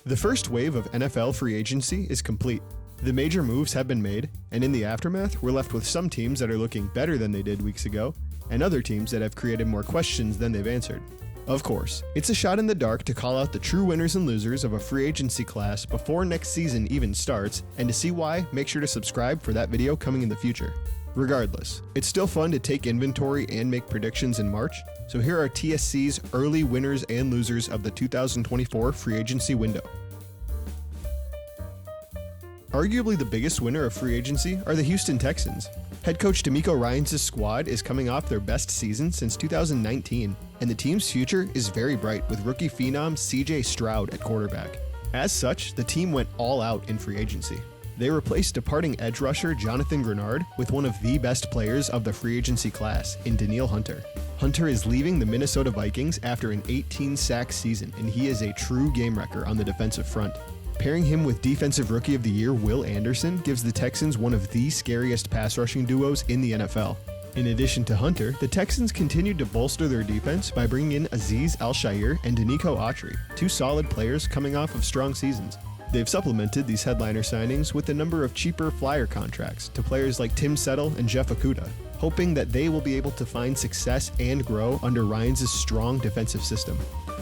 The first wave of NFL free agency is complete. The major moves have been made, and in the aftermath, we're left with some teams that are looking better than they did weeks ago, and other teams that have created more questions than they've answered. Of course, it's a shot in the dark to call out the true winners and losers of a free agency class before next season even starts, and to see why, make sure to subscribe for that video coming in the future. Regardless, it's still fun to take inventory and make predictions in March, so here are TSC's early winners and losers of the 2024 free agency window. Arguably the biggest winner of free agency are the Houston Texans. Head coach DeMeco Ryans' squad is coming off their best season since 2019, and the team's future is very bright with rookie phenom CJ Stroud at quarterback. As such, the team went all out in free agency. They replaced departing edge rusher Jonathan Grenard with one of the best players of the free agency class in Danielle Hunter. Hunter is leaving the Minnesota Vikings after an 18-sack season, and he is a true game wrecker on the defensive front. Pairing him with Defensive Rookie of the Year Will Anderson gives the Texans one of the scariest pass rushing duos in the NFL. In addition to Hunter, the Texans continued to bolster their defense by bringing in Azeez Al-Shaair and Danico Autry, two solid players coming off of strong seasons. They've supplemented these headliner signings with a number of cheaper flyer contracts to players like Tim Settle and Jeff Okudah, hoping that they will be able to find success and grow under Ryans' strong defensive system.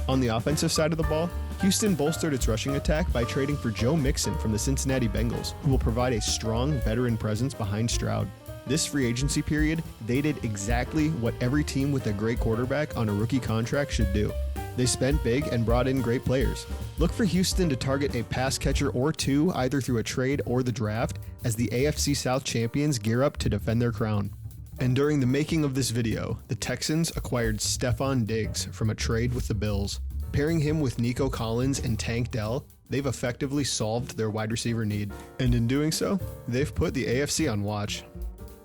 On the offensive side of the ball, Houston bolstered its rushing attack by trading for Joe Mixon from the Cincinnati Bengals, who will provide a strong veteran presence behind Stroud. This free agency period, they did exactly what every team with a great quarterback on a rookie contract should do. They spent big and brought in great players. Look for Houston to target a pass catcher or two either through a trade or the draft as the AFC South champions gear up to defend their crown. And during the making of this video, the Texans acquired Stefon Diggs from a trade with the Bills. Pairing him with Nico Collins and Tank Dell, they've effectively solved their wide receiver need. And in doing so, they've put the AFC on watch.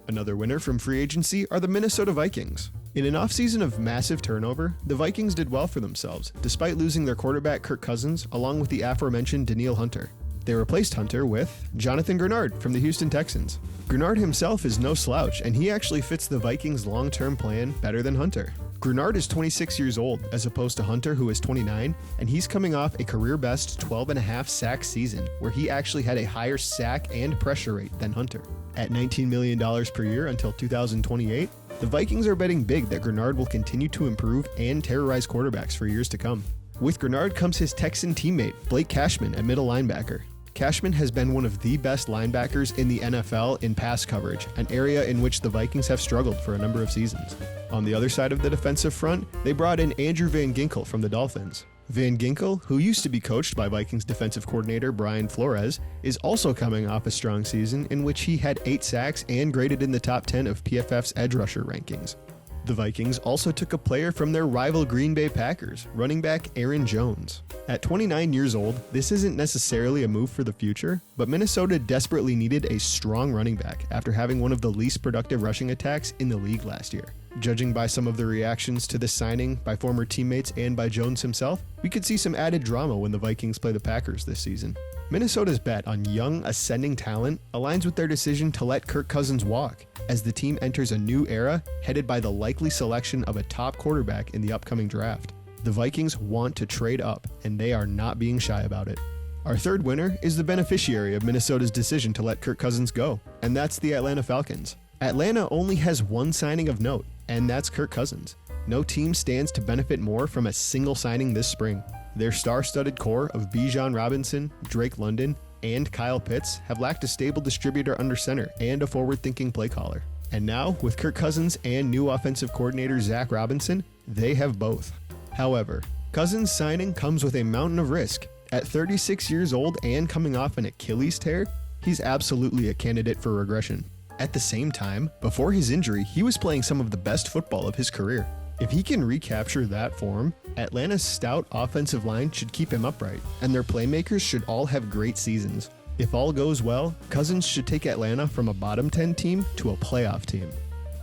Another winner from free agency are the Minnesota Vikings. In an offseason of massive turnover, the Vikings did well for themselves, despite losing their quarterback Kirk Cousins along with the aforementioned Danielle Hunter. They replaced Hunter with Jonathan Grenard from the Houston Texans. Grenard himself is no slouch, and he actually fits the Vikings' long-term plan better than Hunter. Grenard is 26 years old, as opposed to Hunter, who is 29, and he's coming off a career-best 12.5 sack season, where he actually had a higher sack and pressure rate than Hunter. At $19 million per year until 2028, the Vikings are betting big that Grenard will continue to improve and terrorize quarterbacks for years to come. With Grenard comes his Texan teammate, Blake Cashman, at middle linebacker. Cashman has been one of the best linebackers in the NFL in pass coverage, an area in which the Vikings have struggled for a number of seasons. On the other side of the defensive front, they brought in Andrew Van Ginkel from the Dolphins. Van Ginkel, who used to be coached by Vikings defensive coordinator Brian Flores, is also coming off a strong season in which he had 8 sacks and graded in the top 10 of PFF's edge rusher rankings. The Vikings also took a player from their rival Green Bay Packers, running back Aaron Jones. At 29 years old, this isn't necessarily a move for the future, but Minnesota desperately needed a strong running back after having one of the least productive rushing attacks in the league last year. Judging by some of the reactions to this signing by former teammates and by Jones himself, we could see some added drama when the Vikings play the Packers this season. Minnesota's bet on young, ascending talent aligns with their decision to let Kirk Cousins walk, as the team enters a new era headed by the likely selection of a top quarterback in the upcoming draft. The Vikings want to trade up, and they are not being shy about it. Our third winner is the beneficiary of Minnesota's decision to let Kirk Cousins go, and that's the Atlanta Falcons. Atlanta only has one signing of note, and that's Kirk Cousins. No team stands to benefit more from a single signing this spring. Their star-studded core of Bijan Robinson, Drake London, and Kyle Pitts have lacked a stable distributor under center and a forward-thinking play caller. And now, with Kirk Cousins and new offensive coordinator Zach Robinson, they have both. However, Cousins' signing comes with a mountain of risk. At 36 years old and coming off an Achilles tear, he's absolutely a candidate for regression. At the same time, before his injury, he was playing some of the best football of his career. If he can recapture that form, Atlanta's stout offensive line should keep him upright, and their playmakers should all have great seasons. If all goes well, Cousins should take Atlanta from a bottom 10 team to a playoff team.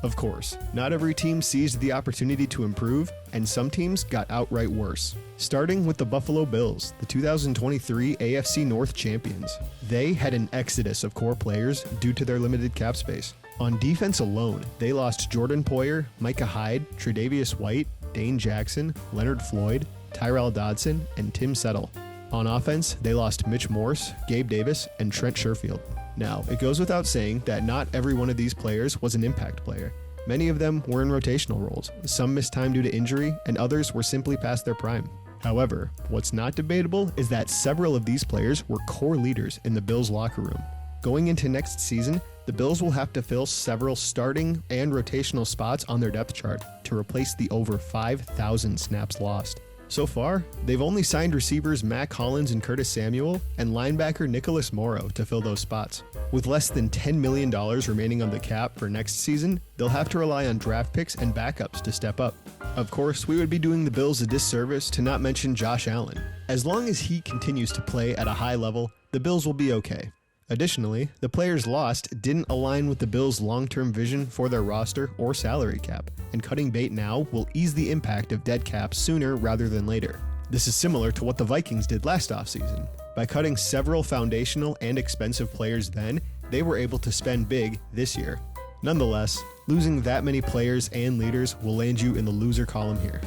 Of course, not every team seized the opportunity to improve, and some teams got outright worse. Starting with the Buffalo Bills, the 2023 AFC North champions. They had an exodus of core players due to their limited cap space. On defense alone, they lost Jordan Poyer, Micah Hyde, Tre'Davious White, Dane Jackson, Leonard Floyd, Tyrell Dodson, and Tim Settle. On offense, they lost Mitch Morse, Gabe Davis, and Trent Sherfield. Now, it goes without saying that not every one of these players was an impact player. Many of them were in rotational roles, some missed time due to injury, and others were simply past their prime. However, what's not debatable is that several of these players were core leaders in the Bills' locker room. Going into next season, the Bills will have to fill several starting and rotational spots on their depth chart to replace the over 5,000 snaps lost. So far, they've only signed receivers Mac Hollins and Curtis Samuel and linebacker Nicholas Morrow to fill those spots. With less than $10 million remaining on the cap for next season, they'll have to rely on draft picks and backups to step up. Of course, we would be doing the Bills a disservice to not mention Josh Allen. As long as he continues to play at a high level, the Bills will be okay. Additionally, the players lost didn't align with the Bills' long-term vision for their roster or salary cap, and cutting bait now will ease the impact of dead cap sooner rather than later. This is similar to what the Vikings did last offseason. By cutting several foundational and expensive players then, they were able to spend big this year. Nonetheless, losing that many players and leaders will land you in the loser column here.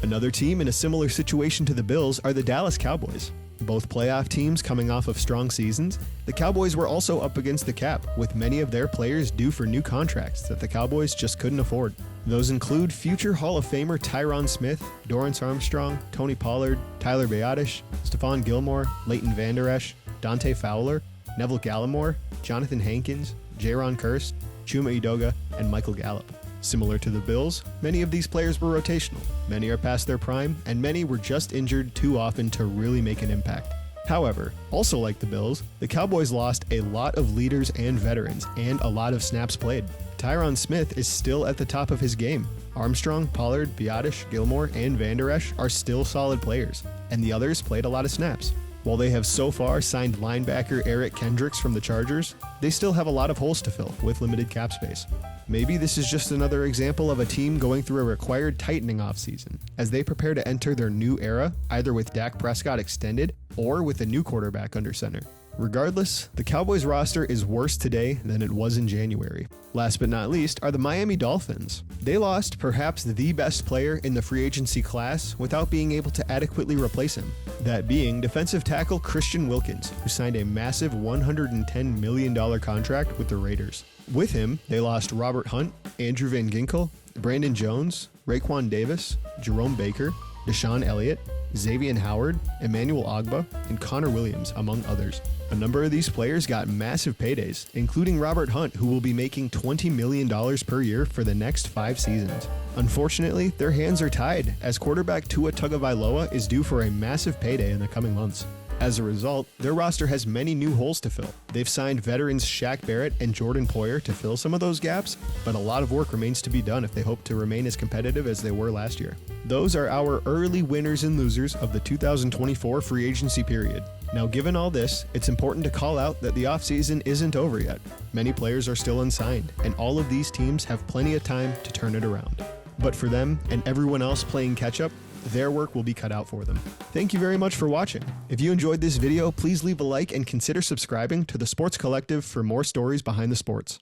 Another team in a similar situation to the Bills are the Dallas Cowboys. Both playoff teams coming off of strong seasons, the Cowboys were also up against the cap, with many of their players due for new contracts that the Cowboys just couldn't afford. Those include future Hall of Famer Tyron Smith, Dorrance Armstrong, Tony Pollard, Tyler Biadasz, Stephon Gilmore, Leighton Vander Esch, Dante Fowler, Neville Gallimore, Jonathan Hankins, Jaron Kearse, Chuma Edoga, and Michael Gallup. Similar to the Bills, many of these players were rotational, many are past their prime, and many were just injured too often to really make an impact. However, also like the Bills, the Cowboys lost a lot of leaders and veterans, and a lot of snaps played. Tyron Smith is still at the top of his game. Armstrong, Pollard, Biadasz, Gilmore, and Vander Esch are still solid players, and the others played a lot of snaps. While they have so far signed linebacker Eric Kendricks from the Chargers, they still have a lot of holes to fill with limited cap space. Maybe this is just another example of a team going through a required tightening offseason as they prepare to enter their new era, either with Dak Prescott extended or with a new quarterback under center. Regardless, the Cowboys roster is worse today than it was in January. Last but not least are the Miami Dolphins. They lost perhaps the best player in the free agency class without being able to adequately replace him. That being defensive tackle Christian Wilkins, who signed a massive $110 million contract with the Raiders. With him, they lost Robert Hunt, Andrew Van Ginkel, Brandon Jones, Raekwon Davis, Jerome Baker, Deshaun Elliott, Xavier Howard, Emmanuel Ogbah, and Connor Williams, among others. A number of these players got massive paydays, including Robert Hunt, who will be making $20 million per year for the next 5 seasons. Unfortunately, their hands are tied, as quarterback Tua Tagovailoa is due for a massive payday in the coming months. As a result, their roster has many new holes to fill. They've signed veterans Shaq Barrett and Jordan Poyer to fill some of those gaps, but a lot of work remains to be done if they hope to remain as competitive as they were last year. Those are our early winners and losers of the 2024 free agency period. Now, given all this, it's important to call out that the offseason isn't over yet. Many players are still unsigned, and all of these teams have plenty of time to turn it around. But for them and everyone else playing catch-up, their work will be cut out for them. Thank you very much for watching. If you enjoyed this video, please leave a like and consider subscribing to the Sports Collective for more stories behind the sports.